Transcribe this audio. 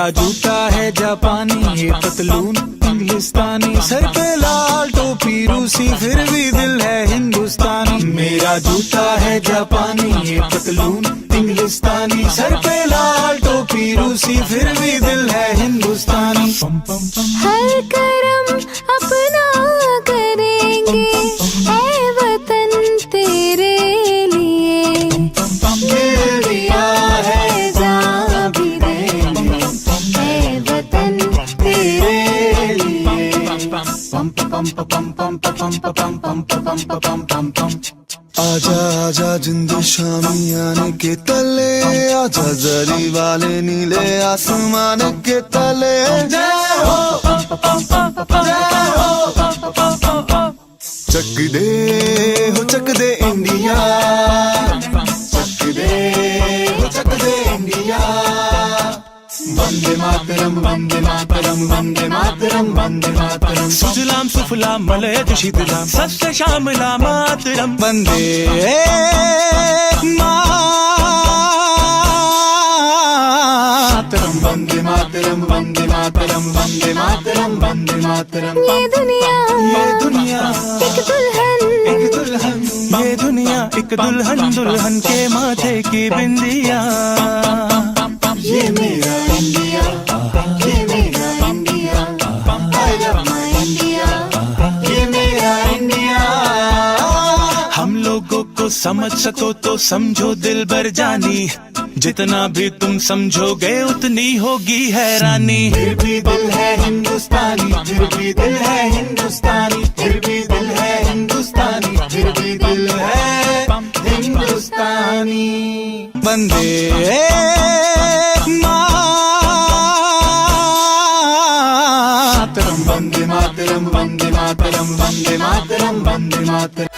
मेरा जूता है जापानी, ये पतलून इंग्लिस्तानी, सर पे लाल टोपी रूसी, फिर भी दिल है हिंदुस्तानी। मेरा जूता है जापानी, ये पतलून इंग्लिस्तानी, सर पे लाल टोपी रूसी, फिर भी दिल है हिंदुस्तानी। हर करम अपना करेंगे ऐ वतन तेरे लिए, दिल दिया है जान भी देंगे ऐ वतन तेरे लिए। आजा आजा जिंद शामी आने के तले, आजा जरी वाले नीले आसमान के तले। जय हो चक दे हो चक दे इंडिया, चक दे हो चक दे इंडिया। वंदे मातरम वंदे मातरम वंदे मातरम वंदे मातरम। सुजलाम सुफलाम मलयज शीतलाम सस्य श्यामला मातरम। वंदे मातरम वंदे मातरम वंदे मातरम वंदे मातरम वंदे मातरम। ये दुनिया ये दुनिया एक दुल्हन, एक दुल्हन, ये दुनिया एक दुल्हन, दुल्हन के माथे की बिंदिया। ये मेरा इंडिया, ये मेरा India, I love my India, ये मेरा इंडिया। हम लोगों को समझ सको तो समझो दिल भर जानी, जितना भी तुम समझोगे उतनी होगी हैरानी। फिर भी दिल है हिंदुस्तानी, फिर भी दिल है हिंदुस्तानी, फिर भी दिल है हिंदुस्तानी, फिर भी दिल है हिंदुस्तानी। वंदे वंदे मातरम वंदे मातरम वंदे मातरम वंदे मातरम।